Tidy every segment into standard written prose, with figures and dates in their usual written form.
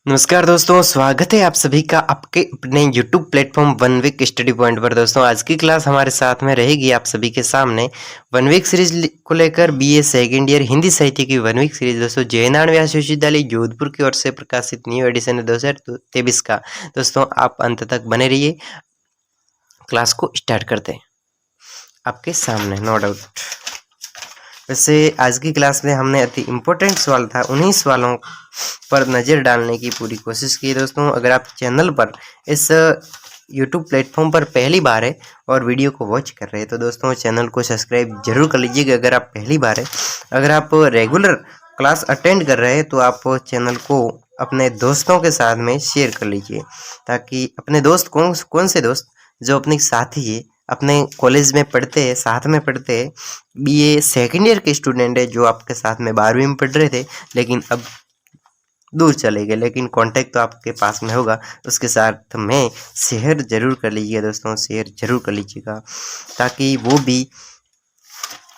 नमस्कार दोस्तों, स्वागत है आप सभी का आपके अपने YouTube platform One Week Study Point पर। दोस्तों आज की क्लास हमारे साथ में रहेगी आप सभी के सामने वन वीक सीरीज को लेकर बीए सेकेंड ईयर हिंदी साहित्य की वन वीक सीरीज। दोस्तों जयनारायण व्यास विश्वविद्यालय जोधपुर की ओर से प्रकाशित न्यू एडिशन है 2023 का। दोस्तों आप अंत तक बने रहिए, क्लास को स्टार्ट करते हैं आपके सामने, नो डाउट। वैसे आज की क्लास में हमने अति इम्पोर्टेंट सवाल था, उन्हीं सवालों पर नज़र डालने की पूरी कोशिश की। दोस्तों अगर आप चैनल पर इस YouTube प्लेटफॉर्म पर पहली बार है और वीडियो को वॉच कर रहे हैं तो दोस्तों चैनल को सब्सक्राइब जरूर कर लीजिएगा अगर आप पहली बार है। अगर आप रेगुलर क्लास अटेंड कर रहे हैं तो आप चैनल को अपने दोस्तों के साथ में शेयर कर लीजिए, ताकि अपने दोस्त कौन से दोस्त जो अपने साथी है, अपने कॉलेज में पढ़ते हैं, साथ में पढ़ते हैं, बीए सेकेंड ईयर के स्टूडेंट है जो आपके साथ में 12वीं में पढ़ रहे थे लेकिन अब दूर चले गए, लेकिन कांटेक्ट तो आपके पास में होगा, उसके साथ में शेयर जरूर कर लीजिएगा। दोस्तों शेयर जरूर कर लीजिएगा ताकि वो भी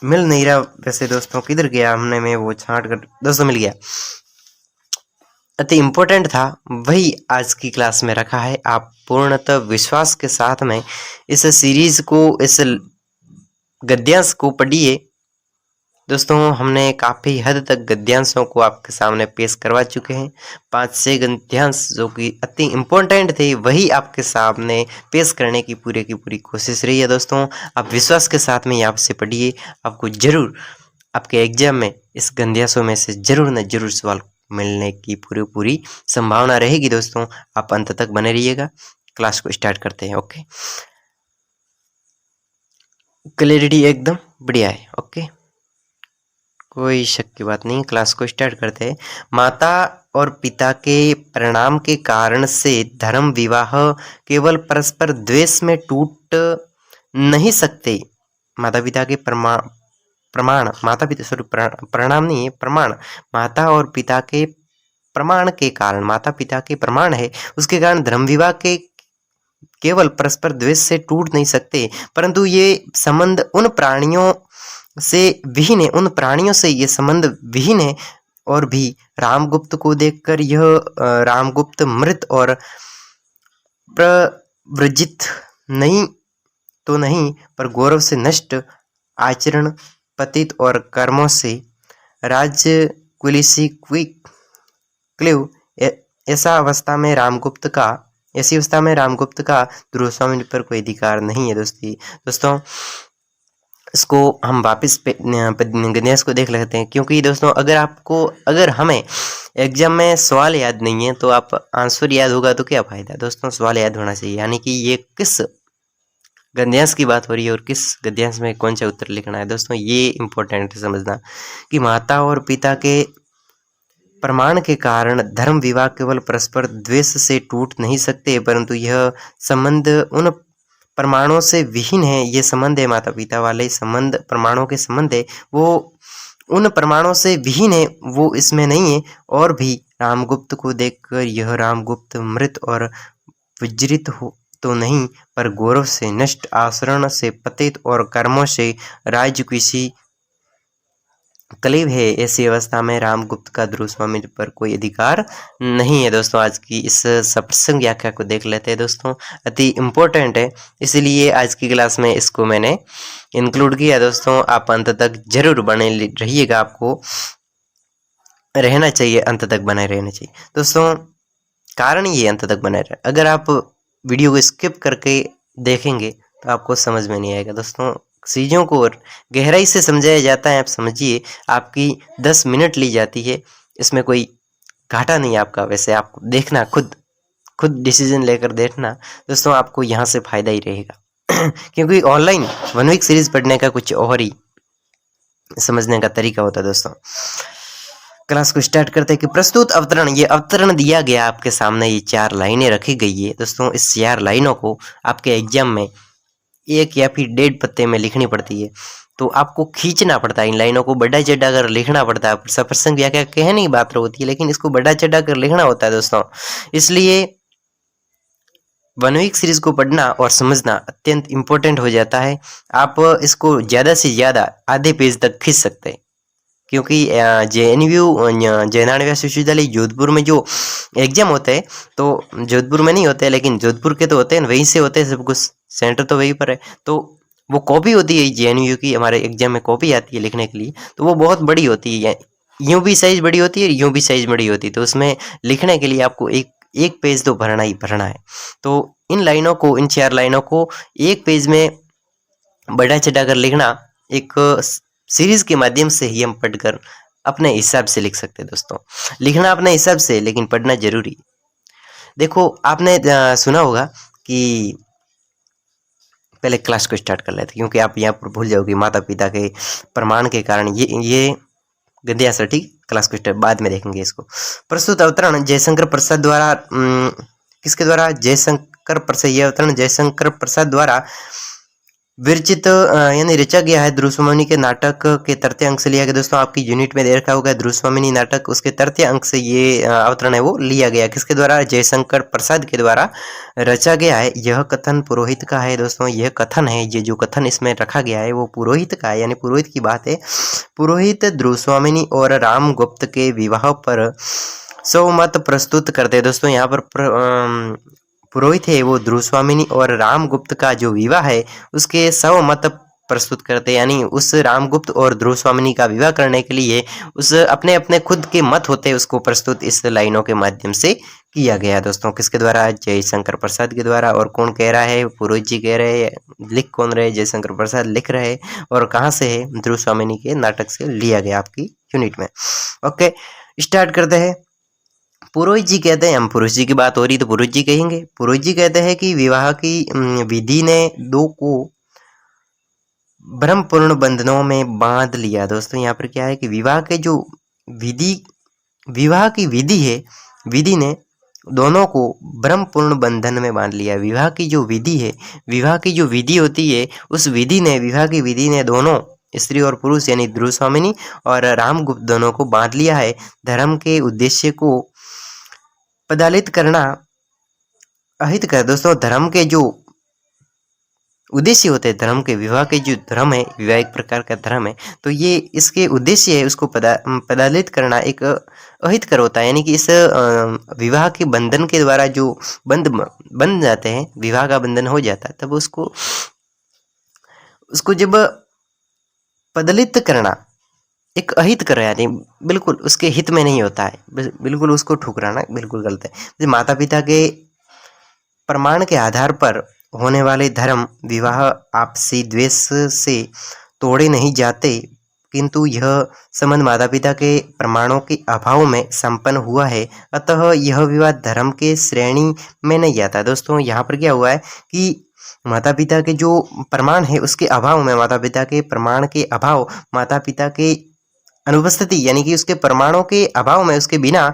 मिल नहीं रहा। वैसे दोस्तों किधर गया, हमने में वो छांट कर दोस्तों मिल गया, अति इम्पोर्टेंट था, वही आज की क्लास में रखा है। आप पूर्णतः विश्वास के साथ में इस सीरीज को, इस गद्यांश को पढ़िए। दोस्तों हमने काफ़ी हद तक गद्यांशों को आपके सामने पेश करवा चुके हैं। 5-6 गद्यांश जो कि अति इम्पोर्टेंट थे वही आपके सामने पेश करने की पूरी कोशिश रही है। दोस्तों आप विश्वास के साथ में यहाँ से पढ़िए, आपको जरूर आपके एग्जाम में इस गद्यांशों में से जरूर न जरूर सवाल मिलने की पूरी संभावना रहेगी। दोस्तों आप अंत तक बने रहिएगा, क्लास को स्टार्ट करते हैं। ओके, क्लैरिटी एकदम बढ़िया है। ओके, कोई शक की बात नहीं, क्लास को स्टार्ट करते हैं। माता और पिता के परिणाम के कारण से धर्म विवाह केवल परस्पर द्वेष में टूट नहीं सकते। माता पिता के प्रमाण परिणाम नहीं है, प्रमाण। माता और पिता के प्रमाण के कारण, माता पिता के प्रमाण है, उसके कारण धर्म विवाह के केवल परस्पर द्वेष से टूट नहीं सकते, परंतु ये संबंध उन प्राणियों से विहीन है, उन प्राणियों से ये संबंध विहीन है। और भी रामगुप्त को देखकर यह रामगुप्त मृत और प्रव्रजित नहीं तो नहीं, पर गौरव से नष्ट, आचरण पतित और कर्मों से राजकुलिसी क्लिव, ऐसी अवस्था में रामगुप्त का ध्रुवस्वामी पर कोई अधिकार नहीं है। दोस्तों इसको हम वापस गणेश को देख लेते हैं, क्योंकि दोस्तों अगर हमें एग्जाम में सवाल याद नहीं है तो आप आंसर याद होगा तो क्या फायदा। दोस्तों सवाल याद होना चाहिए, यानी कि ये किस गद्यांश की बात हो रही है और किस गद्यांश में कौन सा उत्तर लिखना है। दोस्तों ये इम्पोर्टेंट है समझना कि माता और पिता के प्रमाण के कारण धर्म विवाह केवल परस्पर द्वेष से टूट नहीं सकते, परंतु यह संबंध उन प्रमाणों से विहीन है। ये संबंध है, माता पिता वाले संबंध, प्रमाणों के संबंध है, वो उन प्रमाणों से विहीन है, वो इसमें नहीं है। और भी रामगुप्त को देखकर यह रामगुप्त मृत और विजृत हो तो नहीं, पर गौरव से नष्ट, आचरण से पतित और कर्मों से राजकुशी कलीब है। ऐसी अवस्था में रामगुप्त का ध्रुवस्वामी पर कोई अधिकार नहीं है। दोस्तों आज की इस सप्रसंग व्याख्या को देख लेते हैं। दोस्तों अति इम्पोर्टेंट है, इसलिए आज की क्लास में इसको मैंने इंक्लूड किया। दोस्तों आप अंत तक जरूर बने रहिएगा, आपको रहना चाहिए, अंत तक बने रहना चाहिए। दोस्तों कारण ये अंत तक बने रहे, अगर आप वीडियो को स्किप करके देखेंगे तो आपको समझ में नहीं आएगा। दोस्तों चीज़ों को गहराई से समझाया जाता है, आप समझिए, आपकी 10 मिनट ली जाती है, इसमें कोई घाटा नहीं है आपका। वैसे आप देखना, खुद डिसीजन लेकर देखना। दोस्तों आपको यहाँ से फ़ायदा ही रहेगा क्योंकि ऑनलाइन वन वीक सीरीज पढ़ने का कुछ और ही समझने का तरीका होता है। दोस्तों क्लास को स्टार्ट करते हैं कि प्रस्तुत अवतरण, ये अवतरण दिया गया आपके सामने, ये 4 लाइनें रखी गई है। दोस्तों इस 4 लाइनों को आपके एग्जाम में 1 या फिर 1.5 पत्ते में लिखनी पड़ती है, तो आपको खींचना पड़ता है, इन लाइनों को बढ़ा चढ़ा कर लिखना पड़ता है। सप्रसंग व्याख्या कहने की बात होती है, लेकिन इसको बढ़ा चढ़ा कर लिखना होता है। दोस्तों इसलिए वन वीक सीरीज को पढ़ना और समझना अत्यंत इम्पोर्टेंट हो जाता है। आप इसको ज़्यादा से ज़्यादा आधे पेज तक खींच सकते हैं, क्योंकि JNU जय नारायण विश्वविद्यालय जोधपुर में जो एग्जाम होते हैं तो जोधपुर में नहीं होते, लेकिन जोधपुर के तो होते हैं, वहीं से होते हैं सब कुछ, सेंटर तो वहीं पर है। तो वो कॉपी होती है JNU की, हमारे एग्जाम में कॉपी आती है लिखने के लिए, तो वो बहुत बड़ी होती है, यूं भी साइज बड़ी होती है, यूं भी साइज बड़ी होती है, तो उसमें लिखने के लिए आपको एक पेज तो भरना ही भरना है। तो इन लाइनों को, इन 4 लाइनों को एक पेज में बढ़ा चढ़ा कर लिखना एक सीरीज के माध्यम से ही हम पढ़कर अपने हिसाब से लिख सकते हैं दोस्तों। लिखना अपने हिसाब से, लेकिन पढ़ना जरूरी। देखो आपने सुना होगा कि, पहले क्लास को स्टार्ट कर लेते, क्योंकि आप यहाँ पर भूल जाओगे माता पिता के प्रमाण के कारण। ये गद्य सर, ठीक, क्लास को स्टार्ट बाद में देखेंगे इसको। प्रस्तुत अवतरण जयशंकर प्रसाद द्वारा, किसके द्वारा? जयशंकर प्रसाद। यह अवतरण जयशंकर प्रसाद द्वारा विरचित यानी रचा गया है। ध्रुवस्वामिनी के नाटक के तृतीय अंक से लिया गया। दोस्तों आपकी यूनिट में दे रखा होगा ध्रुवस्वामिनी नाटक, उसके तृतीय अंक से ये अवतरण है वो लिया गया। किसके द्वारा? जयशंकर प्रसाद के द्वारा रचा गया है। यह कथन पुरोहित का है। दोस्तों यह कथन है, ये जो कथन इसमें रखा गया है वो पुरोहित का है, यानी पुरोहित की बात है। पुरोहित ध्रुवस्वामिनी और रामगुप्त के विवाह पर स्वमत प्रस्तुत करते हैं। दोस्तों यहाँ पर पुरोहित है वो ध्रुवस्वामिनी और रामगुप्त का जो विवाह है उसके स्वमत प्रस्तुत करते हैं, यानी उस रामगुप्त और ध्रुवस्वामिनी का विवाह करने के लिए उस अपने अपने खुद के मत होते हैं, उसको प्रस्तुत इस लाइनों के माध्यम से किया गया। दोस्तों किसके द्वारा? जयशंकर प्रसाद के द्वारा। और कौन कह रहा है? पुरोहित जी कह रहे हैं। लिख कौन रहे? जयशंकर प्रसाद लिख रहे हैं। और कहाँ से है? ध्रुवस्वामिनी के नाटक से लिया गया आपकी यूनिट में। ओके, स्टार्ट करते हैं। पुरोहित जी कहते हैं, हम पुरुष जी की बात हो रही तो पुरोहित जी कहेंगे। पुरोहित जी कहते हैं कि विवाह की विधि ने दो को ब्रह्मपूर्ण बंधनों में बांध लिया। दोस्तों यहाँ पर क्या है कि विवाह के जो विवाह की विधि है, विधि ने दोनों को ब्रह्मपूर्ण बंधन में बांध लिया। विवाह की जो विधि है, विवाह की जो विधि होती है, उस विधि ने, विवाह की विधि ने दोनों स्त्री और पुरुष यानी ध्रुवस्वामिनी और रामगुप्त दोनों को बांध लिया है। धर्म के उद्देश्य को पदालित करना, अहित कर। दोस्तों धर्म के जो उद्देश्य होते हैं, धर्म के, विवाह के जो धर्म है, विवाह एक प्रकार का धर्म है, तो ये इसके उद्देश्य है उसको पदालित करना एक अहित कर होता है, यानी कि इस विवाह के बंधन के द्वारा जो बन जाते हैं, विवाह का बंधन हो जाता है, तब उसको जब पदालित करना एक अहित कर, यानी बिल्कुल उसके हित में नहीं होता है, बिल्कुल उसको ठुकराना बिल्कुल गलत है। माता पिता के प्रमाण के आधार पर होने वाले धर्म विवाह आपसी द्वेष से तोड़े नहीं जाते, किंतु यह संबंध माता पिता के प्रमाणों के अभाव में संपन्न हुआ है, अतः यह विवाह धर्म के श्रेणी में नहीं आता। दोस्तों यहाँ पर क्या हुआ है कि माता पिता के जो प्रमाण है उसके अभाव में, माता पिता के प्रमाण के अभाव, माता पिता के अनुपस्थिति, यानी कि उसके प्रमाणों के अभाव में, उसके बिना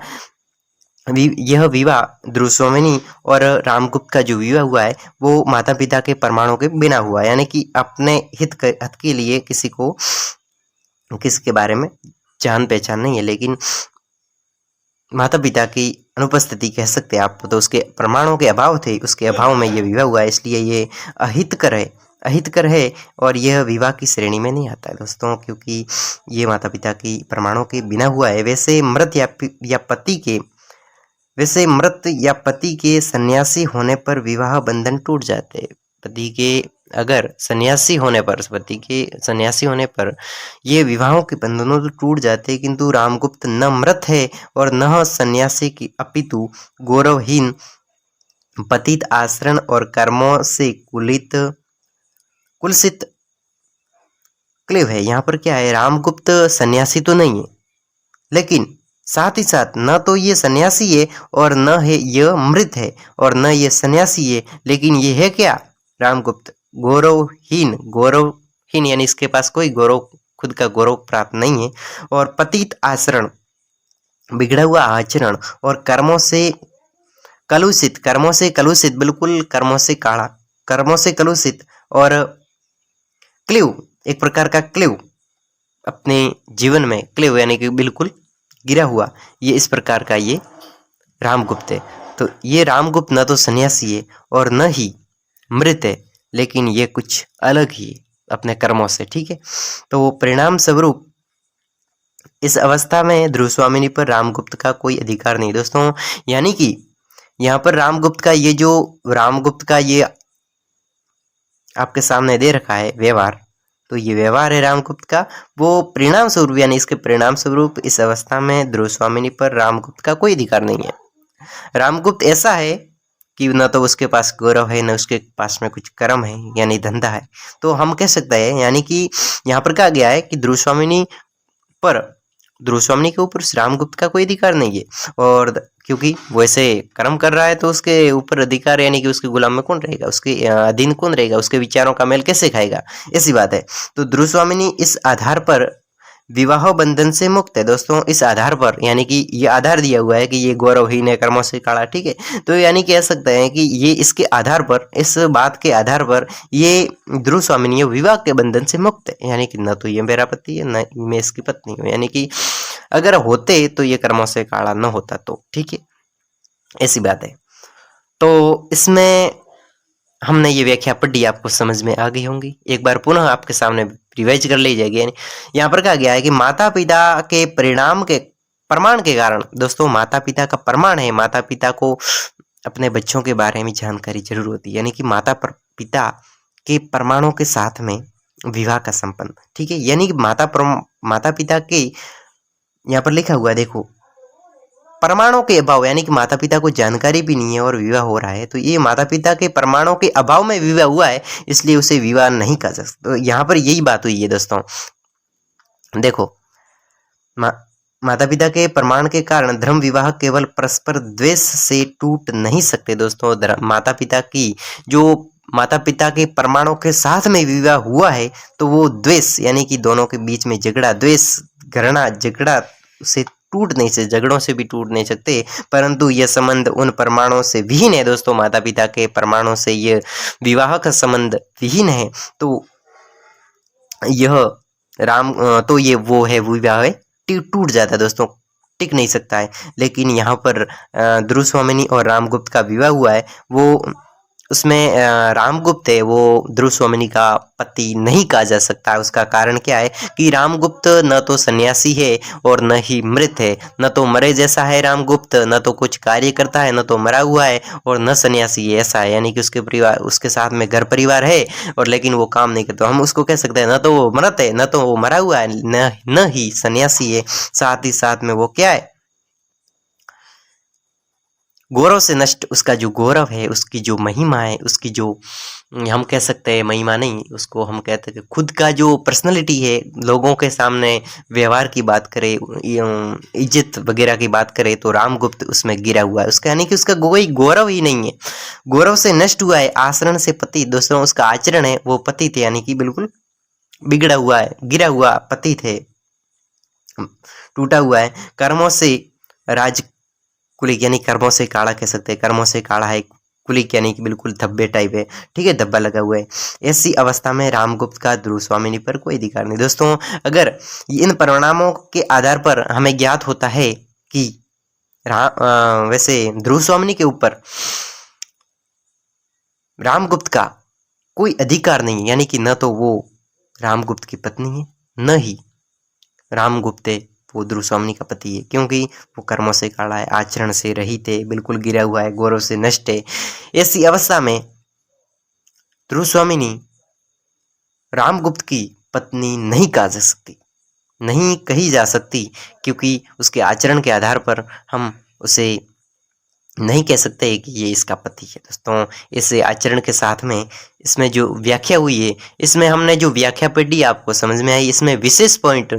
यह विवाह ध्रुवस्वामिनी और रामगुप्त का जो विवाह हुआ है वो माता पिता के प्रमाणों के बिना हुआ, यानी कि अपने हित के लिए किसी के बारे में जान पहचान नहीं है, लेकिन माता पिता की अनुपस्थिति कह सकते हैं आप, तो उसके प्रमाणों के अभाव थे, उसके अभाव में यह विवाह हुआ है, इसलिए ये अहितकर है और यह विवाह की श्रेणी में नहीं आता है दोस्तों, क्योंकि ये माता पिता की प्रमाणों के बिना हुआ है। वैसे मृत या पति के सन्यासी होने पर विवाह बंधन टूट जाते हैं। पति के अगर सन्यासी होने पर, पति के सन्यासी होने पर ये विवाहों के बंधनों तो टूट जाते हैं, किंतु रामगुप्त न मृत है और न सन्यासी की, अपितु गौरवहीन पतित आचरण और कर्मों से कुलसित क्लेव है। यहाँ पर क्या है, रामगुप्त सन्यासी तो नहीं है, लेकिन साथ ही साथ न तो ये सन्यासी है और न है यह मृत है और न ये सन्यासी है, लेकिन ये है क्या? रामगुप्त गौरवहीन, यानी इसके पास कोई गौरव, खुद का गौरव प्राप्त नहीं है, और पतित आचरण, बिगड़ा हुआ आचरण, और कर्मों से कलुषित, बिल्कुल कर्मों से काढ़ा, कर्मों से कलुषित, और क्लेव, एक प्रकार का क्लेव, अपने जीवन में क्लेव यानी कि बिल्कुल गिरा हुआ, ये इस प्रकार का ये रामगुप्त है। तो ये रामगुप्त न तो सन्यासी है और न ही मृत है, लेकिन ये कुछ अलग ही अपने कर्मों से, ठीक है। तो परिणाम स्वरूप इस अवस्था में ध्रुवस्वामिनी पर रामगुप्त का कोई अधिकार नहीं दोस्तों। यानी कि यहाँ पर रामगुप्त का ये आपके सामने दे रखा है व्यवहार, तो ये व्यवहार है रामगुप्त का, वो परिणाम स्वरूप यानी इसके परिणाम स्वरूप इस अवस्था में ध्रुवस्वामिनी पर रामगुप्त का कोई अधिकार नहीं है। रामगुप्त ऐसा है कि न तो उसके पास गौरव है, न उसके पास में कुछ कर्म है यानी धंधा है। तो हम कह सकते हैं यानी कि यहाँ पर कहा गया है कि ध्रुवस्वामिनी के ऊपर रामगुप्त का कोई अधिकार नहीं है, और क्योंकि वो ऐसे कर्म कर रहा है तो उसके ऊपर अधिकार यानी कि उसके गुलाम में कौन रहेगा, उसके अधीन कौन रहेगा, उसके विचारों का मेल कैसे खाएगा, ऐसी बात है। तो ध्रुवस्वामिनी इस आधार पर विवाह बंधन से मुक्त है दोस्तों। इस आधार पर यानी कि ये आधार दिया हुआ है कि ये गौरवहीन है, कर्मों से काढ़ा, ठीक है। तो यानी कह सकते हैं कि ये इसके आधार पर, इस बात के आधार पर ये ध्रुवस्वामिनी विवाह के बंधन से मुक्त है। यानी कि न तो ये मेरा पति है, न मैं इसकी पत्नी हूँ। यानी कि अगर होते तो ये कर्मों से काढ़ा न होता, तो ठीक है, ऐसी बात है। तो इसमें हमने ये व्याख्या पढ़ी, आपको समझ में आ गई होंगी। एक बार पुनः आपके सामने रिवाइज कर ली जाएगी। यहाँ पर कहा गया है कि माता पिता के प्रमाण के कारण, दोस्तों माता पिता का प्रमाण है, माता पिता को अपने बच्चों के बारे में जानकारी जरूर होती है। यानी कि माता पिता के प्रमाणों के साथ में विवाह का संपन्न, ठीक है। यानी कि माता पिता के यहाँ पर लिखा हुआ है, देखो, प्रमाणों के अभाव, यानी कि माता पिता को जानकारी भी नहीं है और विवाह हो रहा है, तो ये माता पिता के प्रमाणों के अभाव में विवाह हुआ है, इसलिए उसे विवाह नहीं कर सकते। तो यहाँ पर यही बात हुई है दोस्तों। देखो, माता पिता के प्रमाण के कारण धर्म विवाह केवल परस्पर द्वेष से टूट नहीं सकते दोस्तों। माता पिता के प्रमाणों के साथ में विवाह हुआ है तो वो द्वेष यानी कि दोनों के बीच में झगड़ा, द्वेष, घृणा, झगड़ा से टूट नहीं सकते, झगड़ों से भी टूट नहीं सकते, परंतु यह संबंध उन प्रमाणों से विहीन है दोस्तों। माता पिता के प्रमाणों से यह विवाह का संबंध विहीन है, तो ये वो है विवाह है, टूट जाता है दोस्तों, टिक नहीं सकता है। लेकिन यहाँ पर ध्रुवस्वामिनी और रामगुप्त का विवाह हुआ है, वो उसमें रामगुप्त है, वो ध्रुवस्वामिनी का पति नहीं कहा जा सकता। उसका कारण क्या है कि रामगुप्त न तो सन्यासी है और न ही मृत है, न तो मरे जैसा है रामगुप्त, न तो कुछ कार्य करता है, न तो मरा हुआ है और न सन्यासी है, ऐसा है। यानी कि उसके साथ में घर परिवार है और लेकिन वो काम नहीं करता। हम उसको कह सकते हैं न तो वो मृत है, न तो वो मरा हुआ है, न ही सन्यासी है, साथ ही साथ में वो क्या है, गौरव से नष्ट। उसका जो गौरव है, उसकी जो महिमा है, उसकी जो हम कह सकते हैं महिमा नहीं, उसको हम कहते हैं खुद का जो पर्सनैलिटी है, लोगों के सामने व्यवहार की बात करें, इज्जत वगैरह की बात करें, तो रामगुप्त उसमें गिरा हुआ है। उसका यानी कि उसका कोई गौरव ही नहीं है, गौरव से नष्ट हुआ है, आचरण से पति दोस्तों। उसका आचरण है वो पति थे, यानी कि बिल्कुल बिगड़ा हुआ है, गिरा हुआ पति थे, टूटा हुआ है। कर्मों से कुलिक यानी कर्मों से काढ़ा कह सकते हैं, कर्मों से काढ़ा है, कुलिक यानी कि बिल्कुल धब्बे टाइप है, ठीक है, धब्बा लगा हुआ है। ऐसी अवस्था में रामगुप्त का ध्रुवस्वामिनी पर कोई अधिकार नहीं दोस्तों। अगर इन परिणामों के आधार पर हमें ज्ञात होता है कि वैसे ध्रुवस्वामिनी के ऊपर रामगुप्त का कोई अधिकार नहीं, यानी कि न तो वो रामगुप्त की पत्नी है, न ही रामगुप्त वो ध्रुवस्वामिनी का पति है, क्योंकि वो कर्मों से काढ़ा है, आचरण से रहित है, बिल्कुल गिरा हुआ है, गौरव से नष्ट है। ऐसी अवस्था में ध्रुवस्वामिनी रामगुप्त की पत्नी नहीं कही जा सकती, क्योंकि उसके आचरण के आधार पर हम उसे नहीं कह सकते कि ये इसका पति है दोस्तों। इस आचरण के साथ में इसमें जो व्याख्या हुई है, इसमें हमने जो व्याख्या पढ़ी आपको समझ में आई, इसमें विशेष पॉइंट,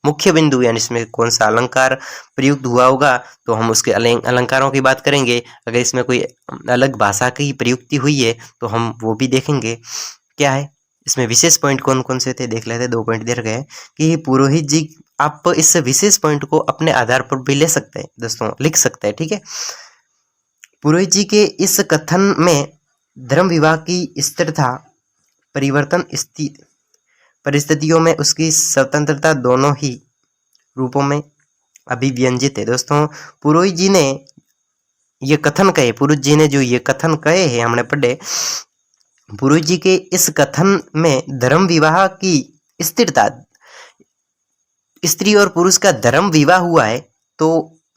मुख्य बिंदु, यानी इसमें कौन सा अलंकार प्रयुक्त हुआ होगा तो हम उसके अलंकारों की बात करेंगे। अगर इसमें कोई अलग भाषा की प्रयुक्ति हुई है तो हम वो भी देखेंगे क्या है। इसमें विशेष पॉइंट कौन कौन से थे देख लेते हैं। 2 पॉइंट दे रखे हैं कि पुरोहित जी, आप इस विशेष पॉइंट को अपने आधार पर भी ले सकते हैं दोस्तों, लिख सकते हैं, ठीक है। पुरोहित जी के इस कथन में धर्म विवाह की स्थिरता, परिवर्तन परिस्थितियों में उसकी स्वतंत्रता दोनों ही रूपों में अभिव्यंजित है दोस्तों। पुरोहित जी ने ये कथन कहे, पुरोहित जी ने जो ये कथन कहे हैं हमने पढ़े, पुरोहित जी के इस कथन में धर्म विवाह की स्थिरता, स्त्री और पुरुष का धर्म विवाह हुआ है तो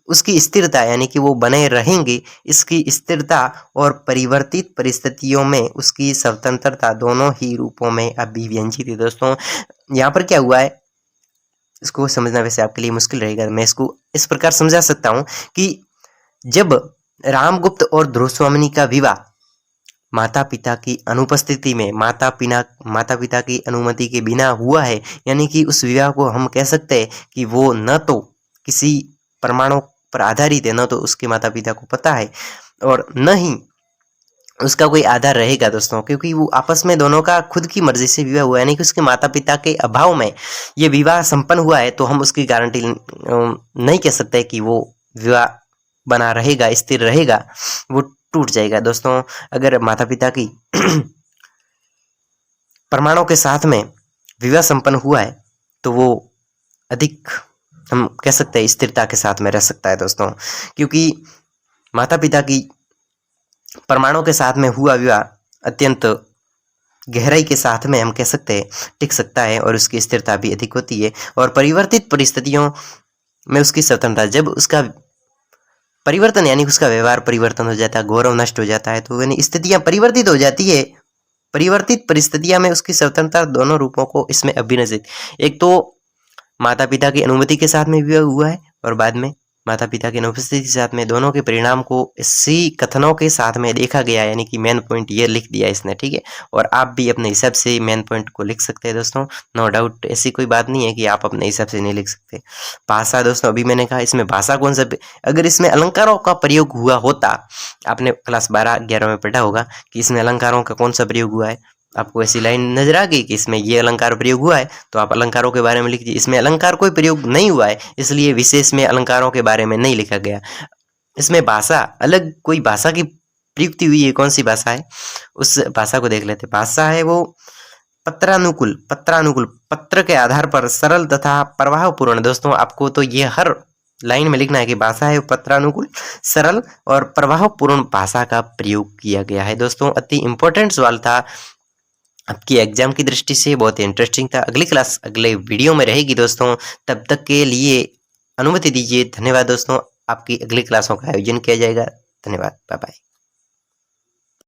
उसकी स्थिरता यानी कि वो बने रहेंगे, इसकी स्थिरता और परिवर्तित परिस्थितियों में उसकी स्वतंत्रता दोनों ही रूपों में अभिव्यंजित है। दोस्तों यहाँ पर क्या हुआ है, इसको समझना वैसे आपके लिए मुश्किल रहेगा, मैं इसको इस प्रकार समझा सकता हूँ कि जब रामगुप्त और ध्रुवस्वामिनी का विवाह माता पिता की अनुपस्थिति में, माता पिता की अनुमति के बिना हुआ है, यानी कि उस विवाह को हम कह सकते हैं कि वो न तो किसी प्रमाणों पर आधारित है, न तो उसके माता पिता को पता है और न ही उसका कोई आधार रहेगा दोस्तों, क्योंकि वो आपस में दोनों का खुद की मर्जी से विवाह हुआ है, यानी कि उसके माता पिता के अभाव में ये विवाह संपन्न हुआ है, तो हम उसकी गारंटी नहीं कह सकते कि वो विवाह बना रहेगा, स्थिर रहेगा, वो टूट जाएगा। दोस्तों अगर माता पिता की प्रमाणों के साथ में विवाह संपन्न हुआ है तो वो अधिक हम कह सकते हैं स्थिरता के साथ में रह सकता है दोस्तों, क्योंकि माता पिता की प्रमाणों के साथ में हुआ विवाह अत्यंत गहराई के साथ में हम कह सकते हैं टिक सकता है और उसकी स्थिरता भी अधिक होती है और परिवर्तित परिस्थितियों में उसकी स्वतंत्रता, जब उसका परिवर्तन यानी उसका व्यवहार परिवर्तन हो जाता है, गौरव नष्ट हो जाता है, तो यानी स्थितियां परिवर्तित हो जाती है, परिवर्तित परिस्थितियां में उसकी स्वतंत्रता दोनों रूपों को इसमें अभिनजित, एक तो माता पिता की अनुमति के साथ में विवाह हुआ है और बाद में माता पिता की अनुपस्थिति के साथ में, दोनों के परिणाम को इसी कथनों के साथ में देखा गया, यानी कि मेन पॉइंट ये लिख दिया इसने, ठीक है। और आप भी अपने हिसाब से मेन पॉइंट को लिख सकते हैं दोस्तों, नो डाउट, ऐसी कोई बात नहीं है कि आप अपने हिसाब से नहीं लिख सकते। भाषा दोस्तों अभी मैंने कहा इसमें भाषा कौन सा, अगर इसमें अलंकारों का प्रयोग हुआ होता, आपने क्लास 12-11 में पढ़ा होगा कि इसमें अलंकारों का कौन सा प्रयोग हुआ है, आपको ऐसी लाइन नजर आ गई कि इसमें ये अलंकार प्रयोग हुआ है, तो आप अलंकारों के बारे में लिख दीजिए। इसमें अलंकार कोई प्रयोग नहीं हुआ है, इसलिए विशेष में अलंकारों के बारे में नहीं लिखा गया। इसमें भाषा अलग कोई भाषा की प्रयुक्ति हुई है, कौन सी भाषा है उस भाषा को देख लेते। भाषा है वो पत्रानुकूल, पत्र के आधार पर सरल तथा प्रवाहपूर्ण। दोस्तों आपको तो ये हर लाइन में लिखना है कि भाषा है पत्रानुकूल, सरल और प्रवाहपूर्ण भाषा का प्रयोग किया गया है। दोस्तों अति इंपॉर्टेंट सवाल था, आपकी एग्जाम की दृष्टि से बहुत ही इंटरेस्टिंग था। अगली क्लास अगले वीडियो में रहेगी दोस्तों, तब तक के लिए अनुमति दीजिए। धन्यवाद दोस्तों, आपकी अगली क्लासों का आयोजन किया जाएगा। धन्यवाद, बाय बाय।